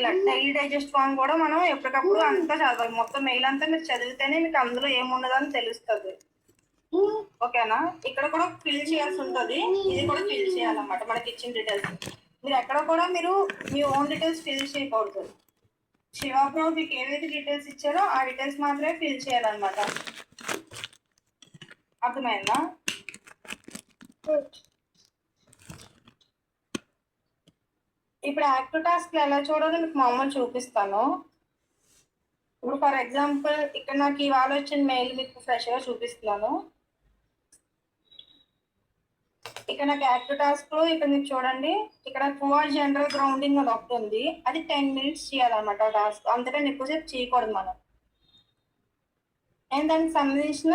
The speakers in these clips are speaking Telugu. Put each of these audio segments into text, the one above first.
ఇలా డైలీ డైజెస్ట్ ఫామ్ కూడా మనం ఎప్పటికప్పుడు అంతా చదవాలి. మొత్తం మెయిల్ అంతా మీరు చదివితేనే మీకు అందులో ఏమున్నదని తెలుస్తుంది. ఓకేనా? ఇక్కడ కూడా ఫిల్ చేయాల్సి ఉంటుంది. ఇది కూడా ఫిల్ చేయాలన్నమాట మనకి ఇచ్చిన డీటెయిల్స్. మీరు ఎక్కడ కూడా మీరు మీ ఓన్ డీటెయిల్స్ ఫిల్ చేయకూడదు. శివాబ్రో మీకు ఏవైతే డీటెయిల్స్ ఇచ్చారో ఆ డీటెయిల్స్ మాత్రమే ఫిల్ చేయాలన్నమాట. అర్థమైందా? ఇప్పుడు యాక్టివ్ టాస్క్ ఎలా చూడాలో మీకు మామూలు చూపిస్తాను. ఇప్పుడు ఫర్ ఎగ్జాంపుల్ ఇక్కడ నాకు ఇవాళ వచ్చిన మెయిల్ మీకు ఫ్రెష్గా చూపిస్తున్నాను. ఇక్కడ నాకు యాక్టివ్ టాస్క్ లో ఇక్కడ మీరు చూడండి, ఇక్కడ పువర్ జనరల్ గ్రౌండింగ్ అని ఒకటి ఉంది. అది 10 minutes చేయాలన్నమాట టాస్క్. అంతకంటే ఎక్కువసేపు చేయకూడదు మనం. అండ్ దానికి సంబంధించిన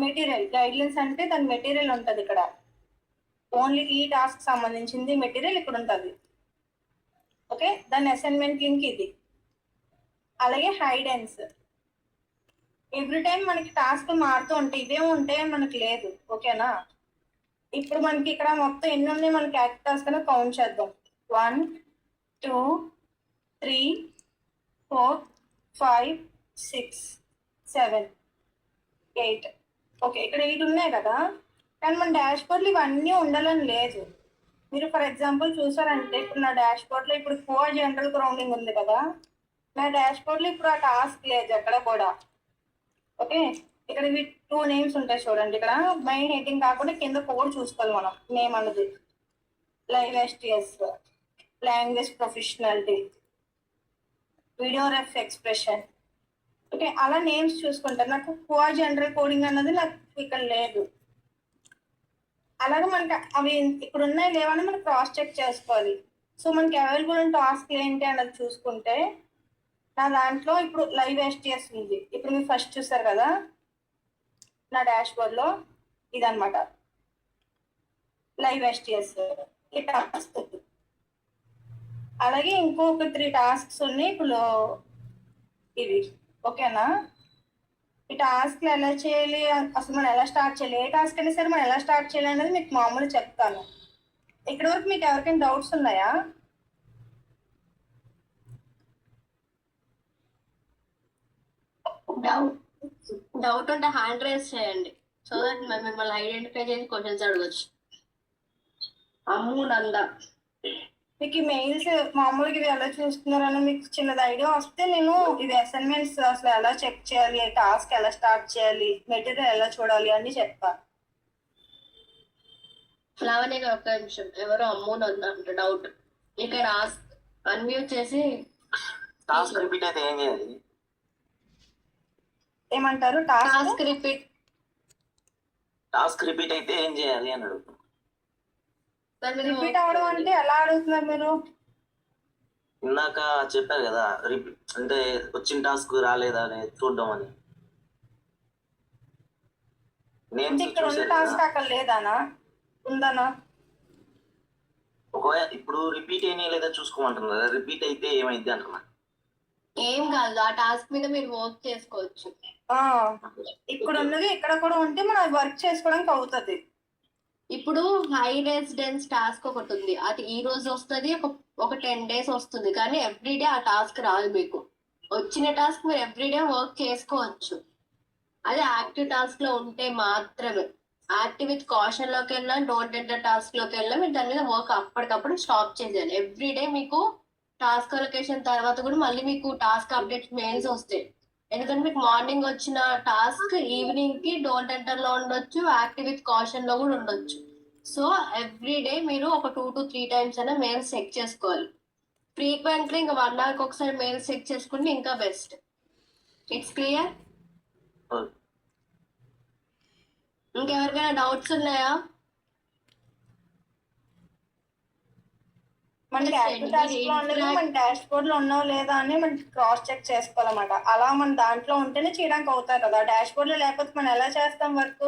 మెటీరియల్ గైడ్లైన్స్ అంటే దాని మెటీరియల్ ఉంటుంది ఇక్కడ. ఓన్లీ ఈ టాస్క్ సంబంధించింది మెటీరియల్ ఇక్కడ ఉంటుంది. ఓకే, దాని అసైన్మెంట్ లింక్ ఇది. అలాగే హైడెన్స్. ఎవ్రీ టైం మనకి టాస్క్ మారుతూ ఉంటాయి, ఇవే ఉంటాయి మనకి లేదు. ఓకేనా? ఇప్పుడు మనకి ఇక్కడ మొత్తం ఎన్ని ఉన్నాయి మనకి యాక్టివ్ టాస్క్ అనేది కౌంట్ చేద్దాం. 1 2 3 4 5 6 7 8. ఓకే, ఇక్కడ 8 ఉన్నాయి కదా. కానీ మన డాష్ బోర్డ్లో ఇవన్నీ ఉండాలని లేదు. మీరు ఫర్ ఎగ్జాంపుల్ చూసారంటే ఇప్పుడు నా డాష్ బోర్డ్లో ఇప్పుడు 4 జనరల్ గ్రౌండింగ్ ఉంది కదా. నా డాష్ బోర్డ్లో ఇప్పుడు ఆ టాస్క్ లేదు ఎక్కడ కూడా. ఓకే, ఇక్కడ 2 నేమ్స్ ఉంటాయి చూడండి. ఇక్కడ మెయిన్ హెడ్డింగ్ కాకుండా కింద కోడ్ చూసుకోవాలి మనం. నేమ్ అన్నది live STS, language professionality, video ref expression. Okay, అలా నేమ్స్ చూసుకుంటారు. నాకు కోఆ జనరల్ కోడింగ్ అన్నది నాకు ఇక్కడ లేదు. అలాగే మనకి అవి ఇప్పుడు ఉన్నాయి లేవని మనం క్రాస్ చెక్ చేసుకోవాలి. సో మనకి అవైలబుల్ ఉన్న టాస్క్ ఏంటి అన్నది చూసుకుంటే నా దాంట్లో ఇప్పుడు లైవ్ ఎస్టిఎస్ ఉంది. ఇప్పుడు మీరు ఫస్ట్ చూసారు కదా నా డాష్ బోర్డ్లో, ఇదనమాట లైవ్ ఎస్టిఎస్ ఈ టాస్క్. అలాగే ఇంకొక 3 టాస్క్స్ ఉన్నాయి ఇప్పుడు ఇవి. ఓకేనా? ఈ టాస్క్లు ఎలా చేయాలి, అసలు మనం ఎలా స్టార్ట్ చేయాలి, ఏ టాస్క్ అయినా సరే మనం ఎలా స్టార్ట్ చేయాలి అనేది మీకు మామూలు చెప్తాను. ఇక్కడ వరకు మీకు ఎవరికైనా డౌట్స్ ఉన్నాయా? డౌట్ ఉంటే హ్యాండ్ రైజ్ చేయండి, సో దట్ మిమ్మల్ని ఐడెంటిఫై చేసి క్వశ్చన్స్ అడగచ్చు. అమ్ము నంద, మీకు ఈ మెయిల్స్ మామూలుగా ఇవి ఎలా చూస్తున్నారని మీకు చిన్నది ఐడియా వస్తే నేను ఇవి అసైన్మెంట్స్ అసలు ఎలా చెక్ చేయాలి, టాస్క్ ఎలా స్టార్ట్ చేయాలి, మెటీరియల్ ఎలా చూడాలి అని చెప్తాను. లావణ్య గారు ఒక్క నిమిషం, ఎవరో అమ్ము నంద అంట డౌట్. ఇక్కడ అన్మ్యూట్ చేసి టాస్క్ రిపీట్ అయితే ఏం చేయాలి? ఏమంటారు? టాస్క్ రిపీట్ అయితే ఏం చేయాలి అని అడుగుతున్నాను. రిపీట్ అవడం అంటే ఎలా అడుగుతున్నారు మీరు? ఇందాక చెప్పారు కదా రిపీట్ అంటే వచ్చిన టాస్క్ రాలేదా అనేది చూడడం అని. ఇక్కడ ఉన్న టాస్క్ అక్కడ లేదానా, ఉందనా? ఒకవేళ ఇప్పుడు రిపీట్ అయినా లేదా చూసుకోమంటున్నారు. రిపీట్ అయితే ఏమైంది అంటున్నా. ఏం కాదు, ఆ టాస్క్ మీద మీరు వర్క్ చేసుకోవచ్చు. ఇక్కడ ఉన్నది ఇక్కడ కూడా ఉంటే మనం వర్క్ చేసుకోవడానికి అవుతుంది. ఇప్పుడు హై రెసిడెన్స్ టాస్క్ ఒకటి ఉంది, అది ఈ రోజు వస్తుంది, ఒక 10 days వస్తుంది. కానీ ఎవ్రీడే ఆ టాస్క్ రాదు. మీకు వచ్చిన టాస్క్ మీరు ఎవ్రీడే వర్క్ చేసుకోవచ్చు. అదే యాక్టివ్ టాస్క్ లో ఉంటే మాత్రమే. యాక్టివ్ విత్ కాషన్ లోకి వెళ్ళినా, డోంట్ ఎంటర్ టాస్క్ లోకి వెళ్ళినా మీరు దాని మీద వర్క్ అప్పటికప్పుడు స్టాప్ చేసేయాలి. ఎవ్రీడే మీకు టాస్క్ అలొకేషన్ తర్వాత కూడా మళ్ళీ మీకు టాస్క్ అప్డేట్ మెయిల్స్ వస్తాయి. ఎందుకంటే మీకు మార్నింగ్ వచ్చిన టాస్క్ ఈవినింగ్ కి డోంట్ ఎంటర్ లో ఉండొచ్చు, యాక్టివ్ విత్ కాషన్ లో కూడా ఉండొచ్చు. సో ఎవ్రీడే మీరు ఒక 2 to 3 times అయినా మెయిల్స్ చెక్ చేసుకోవాలి. ఫ్రీక్వెంట్లీ ఇంకా 1 hour ఒకసారి మెయిల్స్ చెక్ చేసుకుంటే ఇంకా బెస్ట్. It's clear? ఇంకెవరికైనా డౌట్స్ ఉన్నాయా? మనకి యాక్టివ్ టాస్క్ లో ఉండదు, మన డాష్ బోర్డ్ లో ఉన్నావు లేదా అని మనకి క్రాస్ చెక్ చేసుకోవాలన్నమాట. అలా మన దాంట్లో ఉంటేనే చేయడానికి అవుతాయి కదా. డాష్ బోర్డ్ లో లేకపోతే మనం ఎలా చేస్తాం వర్క్?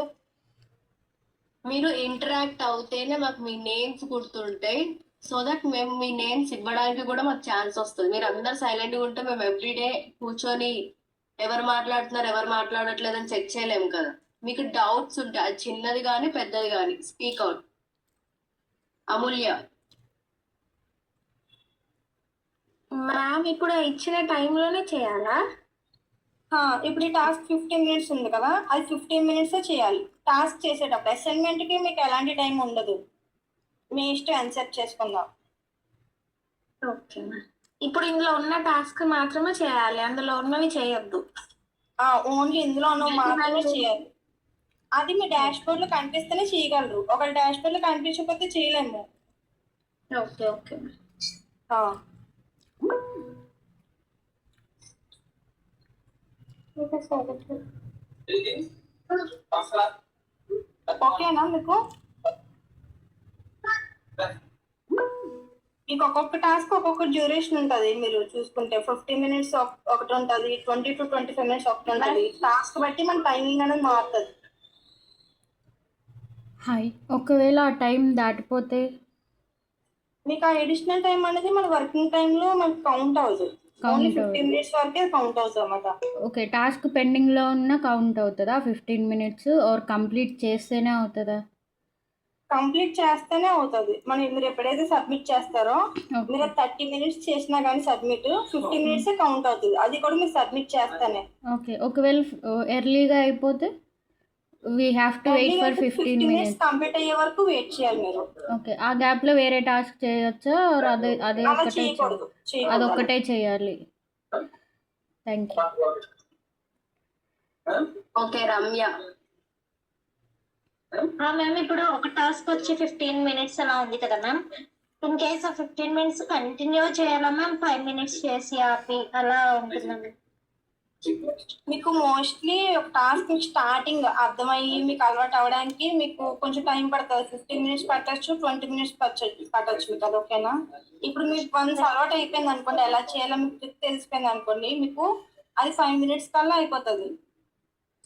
మీరు ఇంటరాక్ట్ అవుతేనే మాకు మీ నేమ్స్ గుర్తుంటాయి. సో దట్ మేము మీ నేమ్స్ ఇవ్వడానికి కూడా మాకు ఛాన్స్ వస్తుంది. మీరు అందరు సైలెంట్గా ఉంటే మేము ఎవ్రీడే కూర్చొని ఎవరు మాట్లాడుతున్నారు ఎవరు మాట్లాడట్లేదు అని చెక్ చేయలేము కదా. మీకు డౌట్స్ ఉంటాయి, అది చిన్నది కానీ పెద్దది కానీ. Speak out. అమూల్య. మ్యామ్ ఇప్పుడు ఇచ్చిన టైంలోనే చేయాలా? ఇప్పుడు ఈ టాస్క్ 15 మినిట్స్ ఉంది కదా, అది 15 మినిట్స్ చేయాలి. టాస్క్ చేసేటప్పుడు అసైన్మెంట్ కి మీకు ఎలాంటి టైం ఉండదు, మీ ఇష్టం ఎంత సెట్ చేసుకుందాం. Okay ma'am. ఇప్పుడు ఇందులో ఉన్న టాస్క్ మాత్రమే చేయాలి, అందులో ఉన్నవి చేయొద్దు. ఓన్లీ ఇందులో ఉన్న మాత్రమే చేయాలి. అది మీ డాష్ బోర్డ్ లో కనిపిస్తేనే చేయగలరు, ఒకరి డాష్ బోర్డ్ లో కనిపించకపోతే చేయలేము. Okay okay ma'am. ఆ. ఓకేనా మీకు? మీకు ఒక్కొక్క టాస్క్ ఒక్కొక్క డ్యూరేషన్ ఉంటుంది. మీరు చూసుకుంటే 15 మినిట్స్ ఒకటి ఉంటుంది, 20 to 25 మినిట్స్ ఒకటి ఉంటుంది. టాస్క్ బట్టి మన టైమింగ్ అనేది మారుతుంది. హాయ్, ఒకవేళ ఆ టైం దాటిపోతే మీకు ఆ అడిషనల్ టైం అనేది మన వర్కింగ్ టైంలో మనకు కౌంట్ అవుతుంది. ఓన్లీ 15 మినిట్స్ వరకే కౌంట్ అవుతుంది అన్నమాట. ఓకే, టాస్క్ పెండింగ్లో ఉన్న కౌంట్ అవుతుందా 15 మినిట్స్? ఆర్ కంప్లీట్ చేస్తేనే అవుతుందా? కంప్లీట్ చేస్తేనే అవుతుంది. మీరు ఎప్పుడైతే సబ్మిట్ చేస్తారో, మీరు 30 మినిట్స్ చేసినా కానీ సబ్మిట్ 15 మినిట్స్ కౌంట్ అవుతుంది. అది కూడా మీరు సబ్మిట్ చేస్తేనే. ఓకే, ఒకవేళ ఎర్లీగా అయిపోతే we have to wait for 15 minutes complete అయ్యే వరకు వెయిట్ చేయాలి మీరు. ఓకే, ఆ గ్యాప్లో వేరే టాస్క్ చేయొచ్చా? ఆర్ అదే అలా ఒకటే చేయకూడదు. అదొక్కటే చేయాలి? Thank you. Okay Ramya. Ma'am ఇప్పుడు ఒక టాస్క్ వచ్చి 15 మినిట్స్ అలా ఉంది కదా మ్యామ్. ఇన్ కేస్ ఆ 15 మినిట్స్ కంటిన్యూ చేయాలా మ్యామ్? 5 మినిట్స్ చేసి ఆపి అలా ఉంటుందా మ్యామ్? మీకు మోస్ట్లీ ఒక టాస్క్ స్టార్టింగ్ అర్థమయ్యి మీకు అలవాటు అవ్వడానికి మీకు కొంచెం టైం పడుతుంది. 15 మినిట్స్ పట్టచ్చు, 20 మినిట్స్ పట్టచ్చు మీకు. అది ఓకేనా? ఇప్పుడు మీకు వన్స్ అలవాటు అయిపోయింది అనుకోండి, ఎలా చేయాలో మీకు ట్రిక్ తెలిసిపోయింది అనుకోండి, మీకు అది 5 మినిట్స్ కల్లా అయిపోతుంది.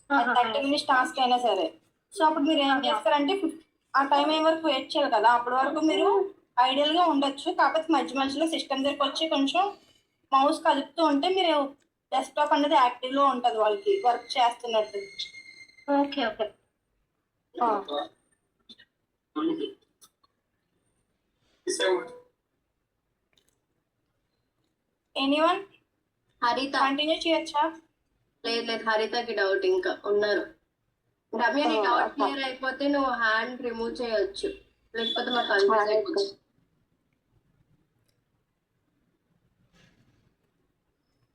30 మినిట్స్ టాస్క్ అయినా సరే. సో అప్పుడు మీరు ఏం చేస్తారంటే ఆ టైం అయ్యే వరకు వెయిట్ చేయాలి కదా, అప్పటి వరకు మీరు ఐడియల్ గా ఉండొచ్చు. కాకపోతే మధ్య మధ్యలో సిస్టమ్ దగ్గరకు వచ్చి కొంచెం మౌస్ కలుపుతూ ఉంటే మీరు డెస్క్టాప్ అనేది యాక్టివ్ లో ఉంటది, వాళ్ళకి వర్క్ చేస్తున్నట్టు. Okay okay. ఎనీవన్? హరిత. కంటిన్యూ చేయొచ్చా? లేదు, హరితకి డౌట్ ఇంకా ఉన్నారు. రమ్య, నీ డౌట్ క్లియర్ అయిపోతే నువ్వు హ్యాండ్ రిమూవ్ చేయొచ్చు, లేకపోతే మాకు కన్ఫ్యూజ్ అయిపోతుంది.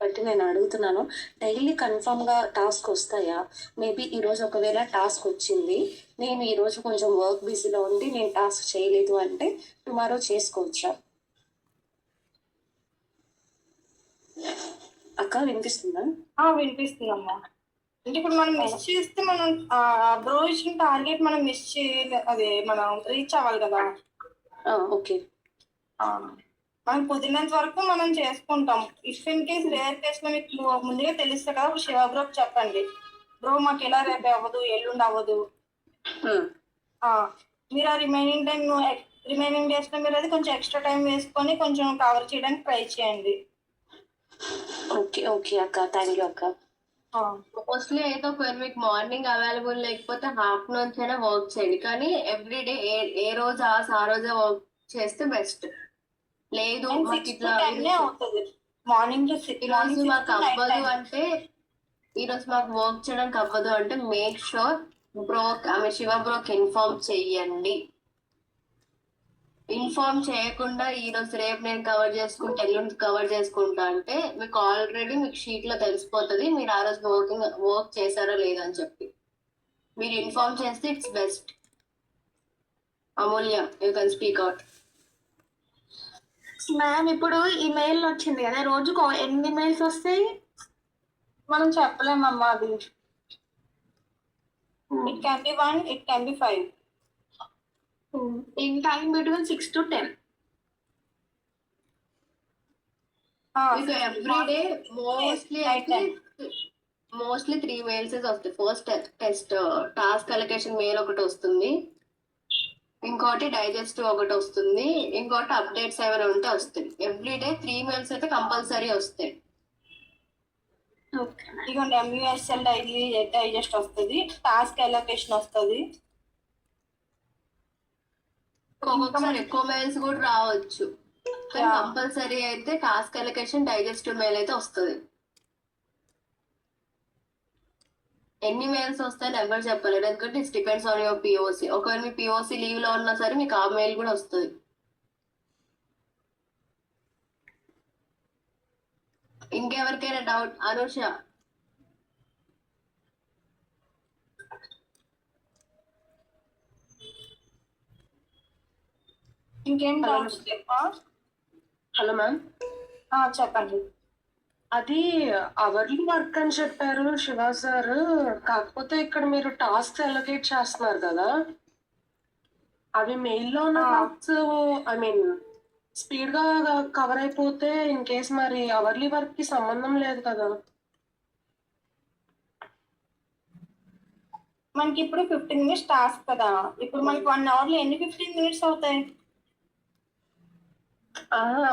బట్టి నేను అడుగుతున్నాను, డైలీ కన్ఫర్మ్గా టాస్క్ వస్తాయా? మేబీ ఈరోజు ఒకవేళ టాస్క్ వచ్చింది, నేను ఈరోజు కొంచెం వర్క్ బిజీలో ఉండి నేను టాస్క్ చేయలేదు అంటే టుమారో చేసుకోవచ్చా? అక్క వినిపిస్తుందా? వినిపిస్తుందమ్మా. అంటే ఇప్పుడు మనం మిస్ చేస్తే మనం బ్రో ఇచ్చిన టార్గెట్ మనం మిస్ చేయలే, అదే మనం రీచ్ అవ్వాలి కదా. ఓకే, మనం కుదిరినంత వరకు మనం చేసుకుంటాం. If in case rare case లో మీకు ముందుగా తెలుస్తుంది కదా, శివ బ్రోకి చెప్పండి, బ్రో మాకు ఇలా రేపు అవ్వదు, ఎల్లుండి అవ్వదు. మీరు ఆ రిమైనింగ్ డేస్ లో మీరు అది కొంచెం ఎక్స్ట్రా టైం వేసుకొని కొంచెం కవర్ చేయడానికి ట్రై చేయండి. ఓకే ఓకే అక్క, థ్యాంక్ యూ అక్క. మోస్ట్లీ అయితే ఒకవేళ మీకు మార్నింగ్ అవైలబుల్ లేకపోతే ఆఫ్టర్నూన్స్ అయినా వర్క్ చేయండి, కానీ ఎవ్రీడే ఏ రోజు ఆ రోజే వర్క్ చేస్తే బెస్ట్. లేదు మాకు ఇట్లా మార్నింగ్ ఈరోజు మాకు అవ్వదు అంటే, ఈరోజు మాకు వర్క్ చేయడానికి అవ్వదు అంటే మేక్ షూర్ శివ బ్రోకి ఇన్ఫార్మ్ చెయ్యండి. ఇన్ఫార్మ్ చేయకుండా ఈరోజు రేపు నేను కవర్ చేసుకుంటా, ఎల్లుండి కవర్ చేసుకుంటా అంటే మీకు ఆల్రెడీ మీకు షీట్ లో తెలిసిపోతుంది మీరు ఆ రోజు వర్క్ చేశారో లేదని చెప్పి. మీరు ఇన్ఫార్మ్ చేస్తే it's best. Amulya, you can speak out. Ma'am ఇప్పుడు ఈమెయిల్ వచ్చింది కదా, రోజుకు 8 మెయిల్స్ వస్తాయి. మనం చెప్పలేమమ్మా అది. It can be 1, it can be 5. In time between 6 to 10. Everyday mostly 3 mails వస్తాయి. First test task allocation mail ఒకటి వస్తుంది, ఇంకోటి డైజెస్టివ్ ఒకటి వస్తుంది, ఇంకోటి అప్డేట్స్ ఏమైనా ఉంటే వస్తుంది. ఎవ్రీడే 3 మెయిల్స్ అయితే కంపల్సరీ వస్తాయి. ఇదిగోండి, MUSL డైజెస్ట్ వస్తుంది, టాస్క్ అలొకేషన్ వస్తుంది. ఒక్కొక్కసారి ఎక్కువ మెయిల్స్ కూడా రావచ్చు. కానీ Yeah. కంపల్సరీ అయితే టాస్క్ అలొకేషన్ డైజెస్టివ్ మెయిల్ అయితే వస్తుంది. ఎన్ని మెయిల్స్ వస్తాయని ఎవరు చెప్పలేరు, ఎందుకంటే it's depends on your POC. ఒకవేళ మీ పిఓసి లీవ్ లో ఉన్నా సరే మీకు ఆ మెయిల్ కూడా వస్తుంది. ఇంకెవరికైనా డౌట్? అనుష, ఇంకేం డౌట్స్ చెప్పా? హలో మ్యామ్, చెప్పండి. అది అవర్లీ వర్క్ అని చెప్పారు శివ సార్. కాకపోతే ఇక్కడ మీరు టాస్క్ అలొకేట్ చేస్తున్నారు కదా, అవి మెయిల్లో ఉన్న ఆ. టాస్క్స్ ఐ మీన్ స్పీడ్ గా కవర్ అయిపోతే ఇన్ కేస్ మరి అవర్లీ వర్క్ కి సంబంధం లేదు కదా. మనకి ఇప్పుడు 15 మినిట్స్ టాస్క్ కదా, ఇప్పుడు మనకి 1 అవర్ లో ఎన్ని 15 మినిట్స్ అవుతాయి?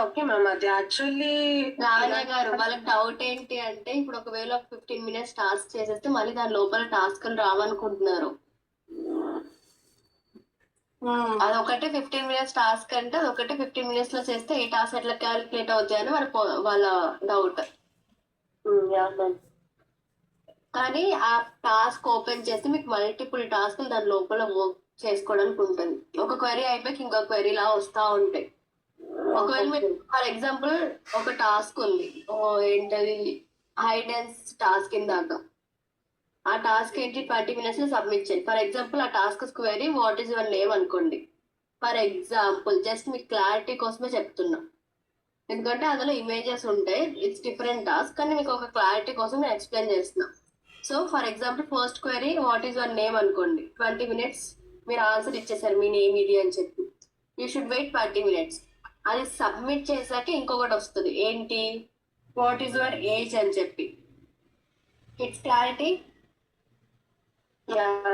ఓకే మ్యామ్, అది యాక్చువల్లీ లావణ్య గారు వాళ్ళకి డౌట్ ఏంటి అంటే, ఇప్పుడు ఒకవేళ 15 మినిట్స్ టాస్క్ చేసేస్తే మళ్ళీ దాని లోపల టాస్క్ రావనుకుంటున్నారు. అదొకటి 15 మినిట్స్ టాస్క్ అంటే అదొకటి 15 మినిట్స్ లో చేస్తే ఈ టాస్క్ ఎట్లా క్యాలిక్యులేట్ అవుతాయి అని వాళ్ళ డౌట్. కానీ ఆ టాస్క్ ఓపెన్ చేస్తే మీకు మల్టిపుల్ టాస్క్ దాని లోపల వర్క్ చేసుకోవడానికి ఉంటుంది. ఒక క్వెరీ అయిపోయి ఇంకో క్వెరీ లా వస్తా ఉంటాయి. ఒకవేళ మీరు ఫర్ ఎగ్జాంపుల్ ఒక టాస్క్ ఉంది, ఏంటది హైడెన్స్ టాస్క్ ఇందాక, ఆ టాస్క్ ఏంటి 20 మినిట్స్ లో సబ్మిట్ చేయండి. ఫర్ ఎగ్జాంపుల్ ఆ task query what is your name అనుకోండి. ఫర్ ఎగ్జాంపుల్ జస్ట్ మీకు క్లారిటీ కోసమే చెప్తున్నా, ఎందుకంటే అందులో ఇమేజెస్ ఉంటాయి, ఇట్స్ డిఫరెంట్ టాస్క్, కానీ మీకు ఒక క్లారిటీ కోసం నేను ఎక్స్ప్లెయిన్ చేస్తున్నా. So for example first query what is your name అనుకోండి. 20 మినిట్స్ మీరు ఆన్సర్ ఇచ్చేసారు మీ నేమ్ ఇది అని చెప్పి. You should wait 20 minutes. అది సబ్మిట్ చేశాక ఇంకొకటి వస్తుంది, ఏంటి వాట్ ఈస్ యువర్ ఏజ్ అని చెప్పి. It's clarity.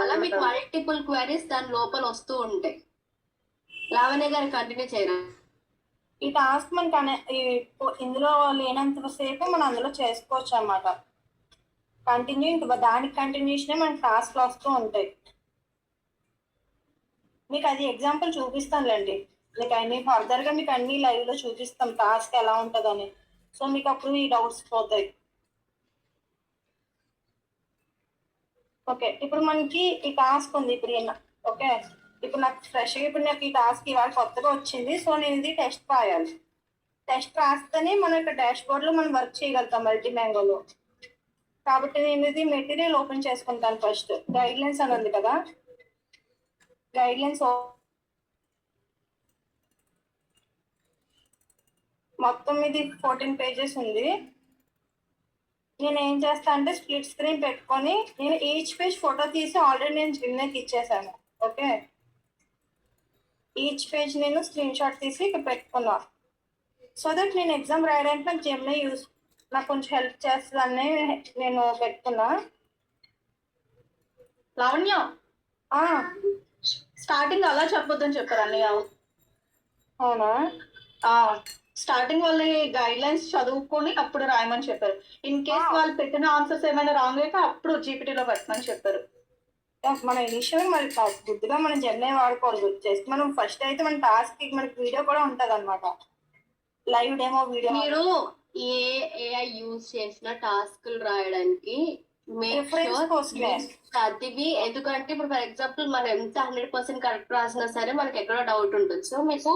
అలా మీకు మల్టిపుల్ క్వెరీస్ దాని లోపల వస్తూ ఉంటాయి. లావణ్య గారు కంటిన్యూ చేయరా? ఈ టాస్క్ మనకి ఇందులో లేనంత సేపు మనం అందులో చేసుకోవచ్చు అన్నమాట. కంటిన్యూ, ఇంకా దానికి కంటిన్యూషనే మనకి టాస్క్లు వస్తూ ఉంటాయి. మీకు అది ఎగ్జాంపుల్ చూపిస్తానులేండి, మీకు అన్ని ఫర్దర్ గా మీకు అన్ని లైవ్ లో చూపిస్తాం టాస్క్ ఎలా ఉంటుందని. సో మీకు అప్పుడు ఈ డౌట్స్ పోతాయి. ఓకే, ఇప్పుడు మనకి ఈ టాస్క్ ఉంది ఇప్పుడు. ఓకే, ఇప్పుడు నాకు ఫ్రెష్గా ఇప్పుడు నాకు ఈ టాస్క్ ఇవాళ కొత్తగా వచ్చింది. సో నేను ఇది టెస్ట్ రాయాలి. టెస్ట్ రాస్తేనే మనం ఇక్కడ డాష్ బోర్డ్ లో మనం వర్క్ చేయగలుగుతాం మల్టీ మ్యాంగోలో. కాబట్టి నేను ఇది మెటీరియల్ ఓపెన్ చేసుకుంటాను. ఫస్ట్ గైడ్ లైన్స్ అని ఉంది కదా, గైడ్ లైన్స్ మొత్తం ఇది 14 పేజెస్ ఉంది. నేను ఏం చేస్తా అంటే స్ప్లిట్ స్క్రీన్ పెట్టుకొని నేను ఈచ్ పేజ్ ఫోటో తీసి ఆల్రెడీ నేను జిమ్కి ఇచ్చేసాను. ఓకే, ఈచ్ పేజ్ నేను స్క్రీన్ షాట్ తీసి ఇక్కడ పెట్టుకున్నా. సో దట్ నేను ఎగ్జామ్ రాయడానికి నాకు జిమ్ని నాకు కొంచెం హెల్ప్ చేస్తుందని నేను పెట్టుకున్నా. లావణ్య, స్టార్టింగ్ అలా చెప్పొద్దని చెప్పారు అన్నయ్య. అవునా? స్టార్టింగ్ వాళ్ళ గైడ్ లైన్స్ చదువుకొని అప్పుడు రాయమని చెప్పారు. ఇన్ కేస్ వాళ్ళు పెట్టిన ఆన్సర్స్ ఏమైనా రాంగ్ అయితే అప్పుడు జీపీటీలో పెట్టమని చెప్పారు. మన ఇనిషియల్ మరి గుడ్డుగా మనం జర్నీ వాడుకోవాలి. జస్ట్ మనం ఫస్ట్ అయితే మన టాస్క్ మనకి వీడియో కూడా ఉంటది అనమాట, లైవ్ డెమో వీడియో. మీరు ఏ ఏఐ యూజ్ చేసిన టాస్క్లు రాయడానికి చదివి, ఎందుకంటే ఇప్పుడు ఫర్ ఎగ్జాంపుల్ మనం ఎంత 100% కరెక్ట్ రాసినా సరే మనకి ఎక్కడో డౌట్ ఉంటుంది. సో మీకు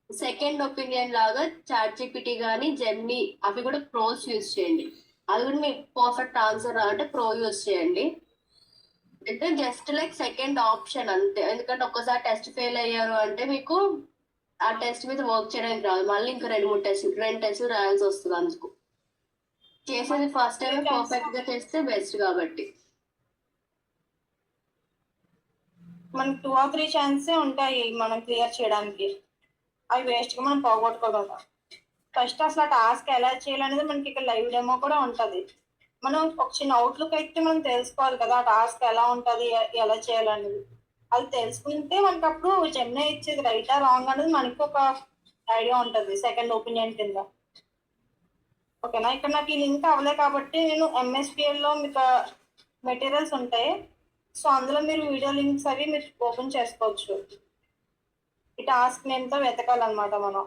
సెకండ్ ఒపీనియన్ లాగా చాట్ జీపీటీ కానీ జెమినీ అవి కూడా ప్రోస్ యూజ్ చేయండి. అది కూడా మీకు పర్ఫెక్ట్ ఆన్సర్ అంటే ప్రో యూజ్ చేయండి. అంటే జస్ట్ లైక్ సెకండ్ ఆప్షన్ అంతే, ఎందుకంటే ఒక్కసారి టెస్ట్ ఫెయిల్ అయ్యారు అంటే మీకు ఆ టెస్ట్ మీద వర్క్ చేయడానికి రాదు, మళ్ళీ ఇంకా 2 టెస్టులు రాయాల్సి వస్తుంది. అందుకు చేసేది ఫస్ట్ టైం పర్ఫెక్ట్ గా చేస్తే బెస్ట్. కాబట్టి మనకి 2 or 3 ఛాన్సే ఉంటాయి మనం క్లియర్ చేయడానికి, అవి వేస్ట్ గా మనం పోగొట్టుకోగలం. ఫస్ట్ అసలు టాస్క్ ఎలా చేయాలనేది మనకి ఇక్కడ లైవ్ డెమో కూడా ఉంటది. మనం ఒక చిన్న అవుట్లుక్ అయితే మనం తెలుసుకోవాలి కదా టాస్క్ ఎలా ఉంటది, ఎలా చేయాలనేది. అది తెలుసుకుంటే మనకి అప్పుడు జెమినీ ఇచ్చేది రైటా రాంగ్ అనేది మనకి ఒక ఐడియా ఉంటుంది సెకండ్ ఒపీనియన్ కింద. ఓకేనా? ఇక్కడ నాకు ఈ లింక్ అవ్వలే కాబట్టి నేను ఎంఎస్పిఎల్ లో మీకు మెటీరియల్స్ ఉంటాయి. సో అందులో మీరు వీడియో లింక్స్ అవి మీరు ఓపెన్ చేసుకోవచ్చు. ఈ టాస్క్ నేమ్తో వెతకాలన్నమాట మనం.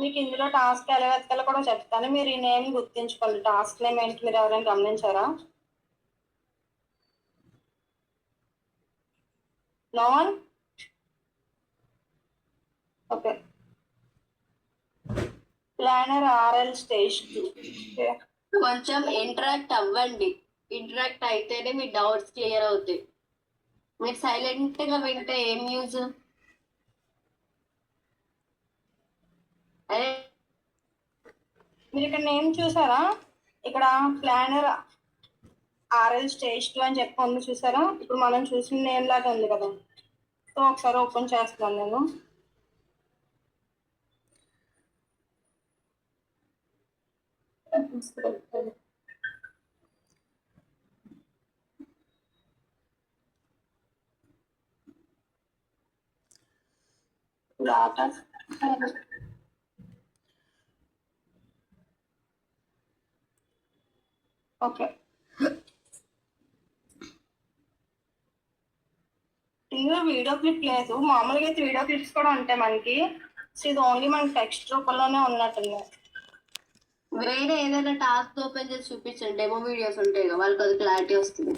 మీకు ఇందులో టాస్క్ ఎలా వెతకాలో కూడా చెప్తాను. మీరు ఈ నేమ్ గుర్తించుకోండి. టాస్క్ నేమ్ ఏంటి మీరు ఎవరైనా గమనించారా? No one? Okay. Planner RL stage 2. Okay. కొంచెం ఇంటరాక్ట్ అవ్వండి. ఇంటరాక్ట్ అయితేనే మీ డౌట్స్ క్లియర్ అవుతాయి. మీరు సైలెంట్ గా వింటే ఏం యూజ్? అదే మీరు ఇక్కడ నేమ్ చూసారా? ఇక్కడ ప్లానర్ ఆర్ఎల్ స్టేజ్ 2 అని చెప్పి ఉంది చూసారా? ఇప్పుడు మనం చూసిన నేమ్ లాగా ఉంది కదా. సో ఒకసారి ఓపెన్ చేస్తున్నాను నేను. ఓకే. ఇందులో వీడియో క్లిప్ లేదు. మామూలుగా అయితే వీడియో క్లిప్స్ కూడా ఉంటాయి మనకి. సో ఇది ఓన్లీ మనకి టెక్స్ట్ రూపంలోనే ఉన్నట్టుంది. వేరే ఏదైనా టాస్క్ ఓపెన్ చేసి చూపించండి. డెమో వీడియోస్ ఉంటాయి కదా, వాళ్ళకి అది క్లారిటీ వస్తుంది.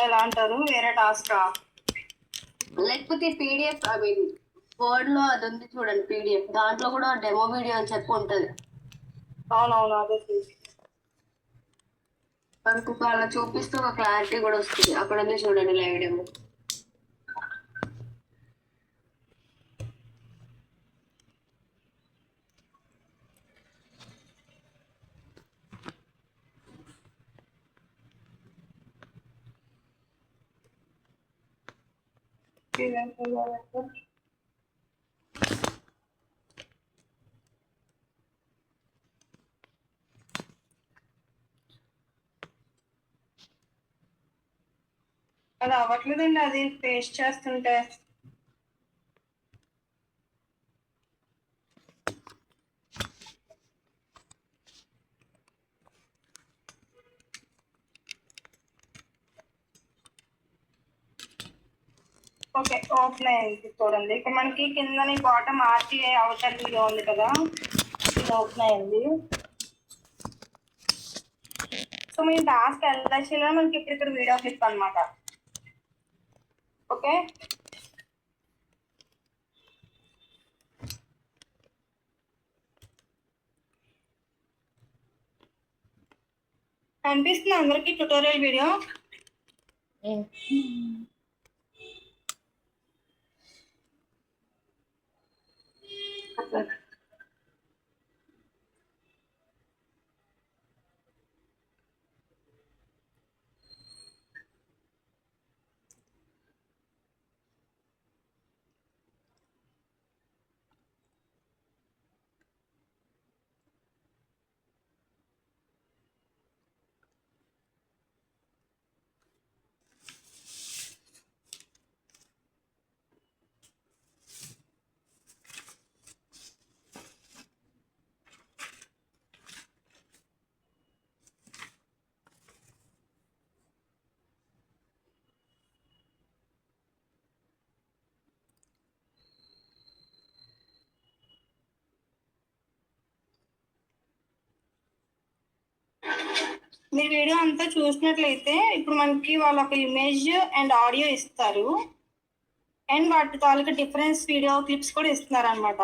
ఎలా అంటారు? వేరే టాస్క్ లేకపోతే పీడిఎఫ్, ఐ మీన్ వర్డ్ లో అది ఉంది చూడండి పీడిఎఫ్, దాంట్లో కూడా డెమో వీడియో అని చెప్పి ఉంటది. అవునవును, అదే చూసి. మనకు అలా చూపిస్తూ ఒక క్లారిటీ కూడా వస్తుంది. అక్కడ ఉంది చూడండి లైవ్ డెమో. అది అవ్వట్లేదండి, అది పేస్ట్ చేస్తుంటే. ఓకే, ఓపెన్ అయింది చూడండి. ఇక్కడ మనకి కింద బాటమ్ ఆర్టీఐ అవుటర్ వీడియో ఉంది కదా, ఇది ఓపెన్ అయింది. సో మీ టాస్క్ ఎలా చేయాలో మనకి ఇక్కడ వీడియో క్లిప్ అనమాట. ఓకే, కనిపిస్తుంది అందరికి ట్యుటోరియల్ వీడియో? మీరు వీడియో అంతా చూసినట్లయితే ఇప్పుడు మనకి వాళ్ళు ఒక ఇమేజ్ అండ్ ఆడియో ఇస్తారు, అండ్ వాటి తాలూకా డిఫరెన్స్ వీడియో క్లిప్స్ కూడా ఇస్తున్నారు అనమాట.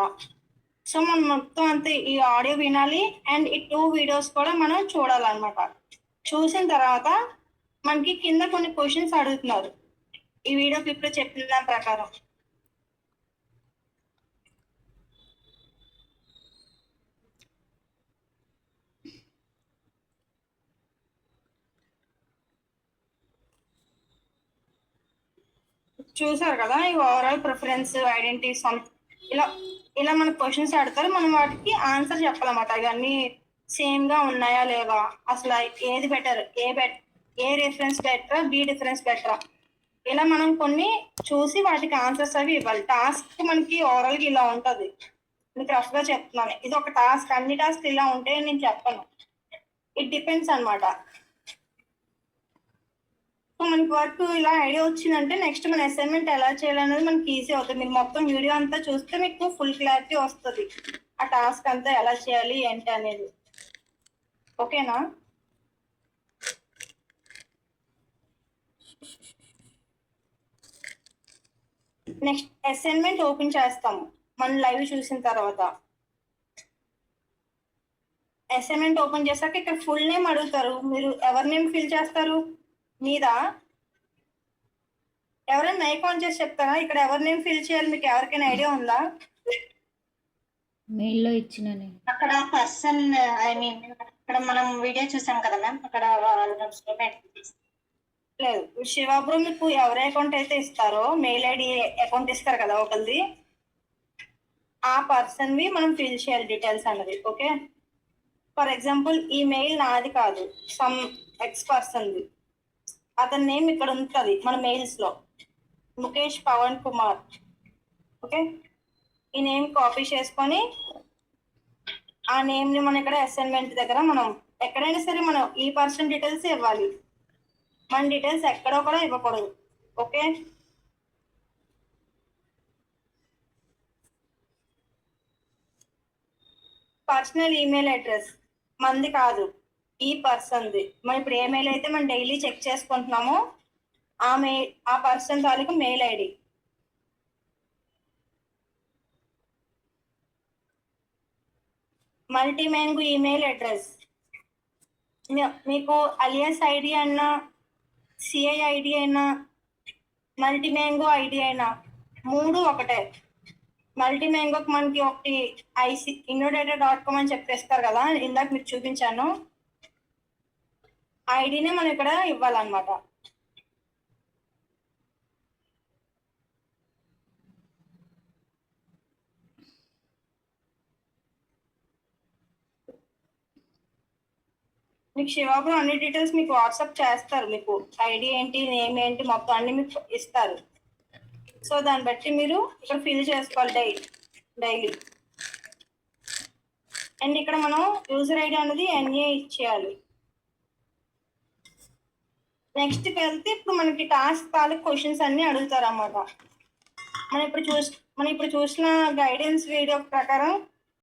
సో మనం మొత్తం అంతా ఈ ఆడియో వినాలి అండ్ ఈ 2 వీడియోస్ కూడా మనం చూడాలన్నమాట. చూసిన తర్వాత మనకి కింద కొన్ని క్వశ్చన్స్ అడుగుతున్నారు ఈ వీడియో క్లిప్ లో చెప్పిన దాని ప్రకారం. చూసారు కదా, ఈ ఓవరాల్ ప్రిఫరెన్స్, ఐడెంటిటీస్, ఇలా ఇలా మన క్వశ్చన్స్ అడతారు. మనం వాటికి ఆన్సర్ చెప్పాలన్నమాట. ఇవన్నీ సేమ్ గా ఉన్నాయా లేవా, అసలు ఏది బెటర్, ఏ రిఫరెన్స్ బెటరా, బి డిఫరెన్స్ బెటరా, ఇలా మనం కొన్ని చూసి వాటికి ఆన్సర్స్ అవి ఇవ్వాలి. టాస్క్ మనకి ఓవరాల్ గా ఇలా ఉంటది. మీకు రఫ్ గా చెప్తున్నాను, ఇది ఒక టాస్క్. అన్ని టాస్క్ ఇలా ఉంటాయని నేను చెప్పను, ఇట్ డిపెండ్స్ అనమాట. సో మనకి వర్క్ ఇలా ఐడియా వచ్చిందంటే నెక్స్ట్ మన అసైన్మెంట్ ఎలా చేయాలనేది మనకి ఈజీ అవుతుంది. మీరు మొత్తం వీడియో అంతా చూస్తే మీకు ఫుల్ క్లారిటీ వస్తుంది ఆ టాస్క్ అంతా ఎలా చేయాలి ఏంటి అనేది. ఓకేనా? నెక్స్ట్ అసైన్మెంట్ ఓపెన్ చేస్తాము మనం లైవ్ చూసిన తర్వాత. అసైన్మెంట్ ఓపెన్ చేశాక ఇక్కడ ఫుల్ నేమ్ అడుగుతారు. మీరు ఎవరి నేమ్ ఫిల్ చేస్తారు? మీదా? ఎవరైనా మైక్ ఆన్ చేసి చెప్తారా ఇక్కడ ఎవరి నేమ్ ఫిల్ చేయాలి? మీకు ఎవరికైనా ఐడియా ఉందా? మెయిల్లో ఇచ్చిన నేను. అక్కడ పర్సన్ ఐ మీన్ అక్కడ మనం వీడియో చూసాం కదా మ్యామ్, అక్కడ లేదు, శివాబ్రో మీకు ఎవరి అకౌంట్ అయితే ఇస్తారో మెయిల్ ఐడి అకౌంట్ ఇస్తారు కదా ఒకరిది, ఆ పర్సన్వి మనం ఫిల్ చేయాలి డీటెయిల్స్ అన్నది. ఓకే, ఫర్ ఎగ్జాంపుల్ ఈ మెయిల్ నాది కాదు, సమ్ ఎక్స్ పర్సన్ది. అతని నేమ్ ఇక్కడ ఉంటుంది మన మెయిల్స్లో, ముఖేష్ పవన్ కుమార్. ఓకే, ఈ నేమ్ కాపీ చేసుకొని ఆ నేమ్ని మనం ఇక్కడ అసైన్మెంట్ దగ్గర మనం ఎక్కడైనా సరే మనం ఈ పర్సన్ డీటెయిల్స్ ఇవ్వాలి, మన డీటెయిల్స్ ఎక్కడో కూడా ఇవ్వకూడదు. ఓకే, పర్సనల్ ఈమెయిల్ అడ్రస్ మనది కాదు, ఈ పర్సన్ది. మనం ఇప్పుడు ఏ మెయిల్ అయితే మనం డైలీ చెక్ చేసుకుంటున్నామో ఆ పర్సన్ తాలూకు mail ID. Multi mango email address, మీకు అలియాస్ ఐడి అయినా, సిఐ ఐడి అయినా, మల్టీ మ్యాంగో ఐడి అయినా మూడు ఒకటే. మల్టీ మ్యాంగోకి మనకి ఒకటి innodata.com అని చెప్పేస్తారు కదా, ఇందాక మీకు చూపించాను. ఐడినే మనం ఇక్కడ ఇవ్వాలన్నమాట. మీకు శివాబ్రో అన్ని డీటెయిల్స్ మీకు వాట్సాప్ చేస్తారు. మీకు ఐడి ఏంటి, నేమ్ ఏంటి, మొత్తం అన్ని మీకు ఇస్తారు. సో దాన్ని బట్టి మీరు ఇక్కడ ఫిల్ చేసుకోవాలి డైలీ. అండ్ ఇక్కడ మనం యూజర్ ఐడి అనేది ఎన్ఏ ఇచ్చేయాలి. నెక్స్ట్కి వెళ్తే ఇప్పుడు మనకి టాస్క్ తాలూకు క్వశ్చన్స్ అన్ని అడుగుతారు అన్నమాట. మనం ఇప్పుడు చూసిన గైడెన్స్ వీడియో ప్రకారం